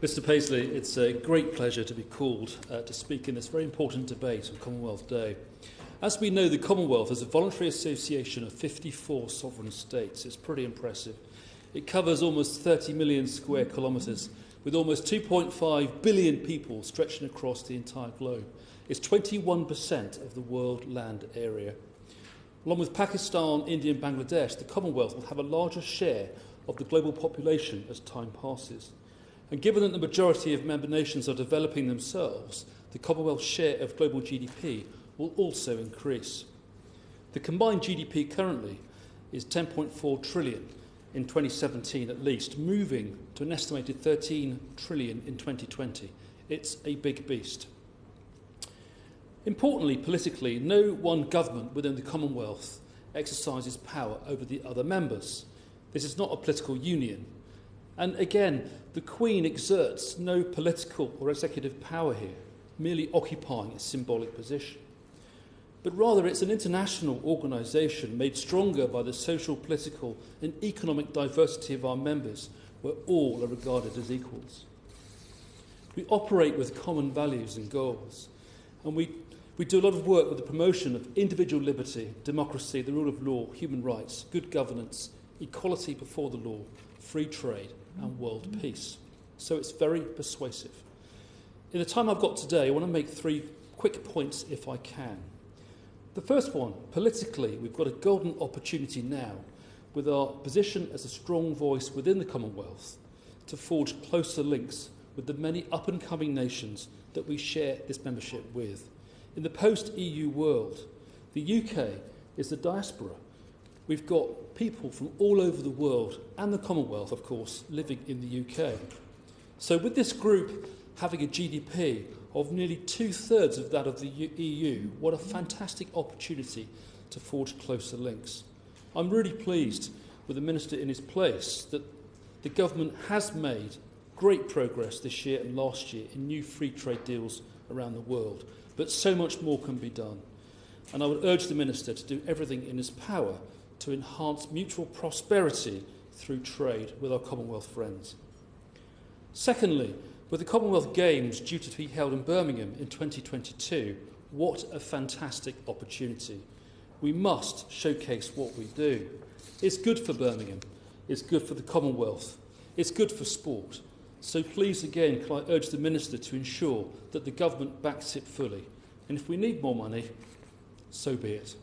Mr Paisley, it's a great pleasure to be called to speak in this very important debate on Commonwealth Day. As we know, the Commonwealth is a voluntary association of 54 sovereign states. It's pretty impressive. It covers almost 30 million square kilometres, with almost 2.5 billion people stretching across the entire globe. It's 21% of the world land area. Along with Pakistan, India and Bangladesh, the Commonwealth will have a larger share of the global population as time passes. And given that the majority of member nations are developing themselves, the Commonwealth's share of global GDP will also increase. The combined GDP currently is 10.4 trillion in 2017 at least, moving to an estimated 13 trillion in 2020. It's a big beast. Importantly, politically, no one government within the Commonwealth exercises power over the other members. This is not a political union. And again, the Queen exerts no political or executive power here, merely occupying a symbolic position. But rather, it's an international organisation made stronger by the social, political and economic diversity of our members, where all are regarded as equals. We operate with common values and goals, and we do a lot of work with the promotion of individual liberty, democracy, the rule of law, human rights, good governance, equality before the law, free trade and world peace. So it's very persuasive. In the time I've got today, I want to make 3 quick points if I can. The first one, politically, we've got a golden opportunity now with our position as a strong voice within the Commonwealth to forge closer links with the many up-and-coming nations that we share this membership with. In the post-EU world, the UK is the diaspora. We've got people from all over the world and the Commonwealth, of course, living in the UK. So with this group having a GDP of nearly 2/3 of that of the EU, what a fantastic opportunity to forge closer links. I'm really pleased with the Minister in his place that the government has made great progress this year and last year in new free trade deals around the world, but so much more can be done. And I would urge the Minister to do everything in his power to enhance mutual prosperity through trade with our Commonwealth friends. Secondly, with the Commonwealth Games due to be held in Birmingham in 2022, what a fantastic opportunity. We must showcase what we do. It's good for Birmingham, it's good for the Commonwealth, it's good for sport. So please again, can I urge the Minister to ensure that the government backs it fully. And if we need more money, so be it.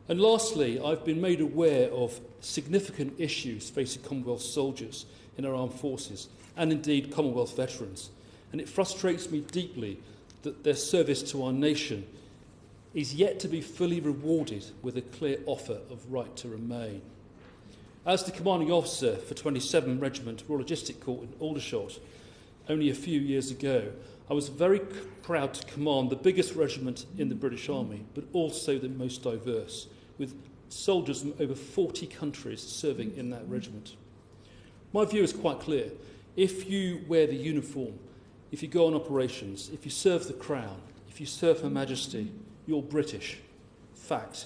And lastly, I've been made aware of significant issues facing Commonwealth soldiers in our armed forces, and indeed Commonwealth veterans. And it frustrates me deeply that their service to our nation is yet to be fully rewarded with a clear offer of right to remain. As the commanding officer for 27 Regiment Royal Logistic Corps in Aldershot only a few years ago, I was very proud to command the biggest regiment in the British Army, but also the most diverse, with soldiers from over 40 countries serving in that regiment. My view is quite clear. If you wear the uniform, if you go on operations, if you serve the Crown, if you serve Her Majesty, you're British. Fact.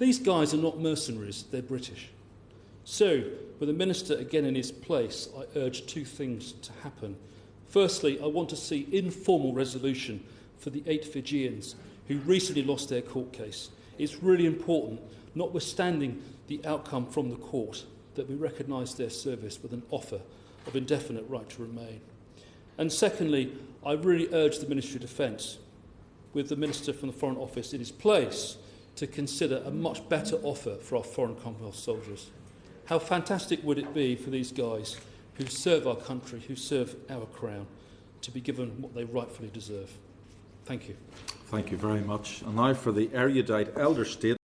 These guys are not mercenaries, they're British. So, with the Minister again in his place, I urge 2 things to happen. Firstly, I want to see informal resolution for the 8 Fijians who recently lost their court case. It's really important, notwithstanding the outcome from the court, that we recognise their service with an offer of indefinite right to remain. And secondly, I really urge the Ministry of Defence, with the Minister from the Foreign Office in his place, to consider a much better offer for our foreign Commonwealth soldiers. How fantastic would it be for these guys who serve our country, who serve our Crown, to be given what they rightfully deserve. Thank you. Thank you very much. And now for the erudite elder statesman.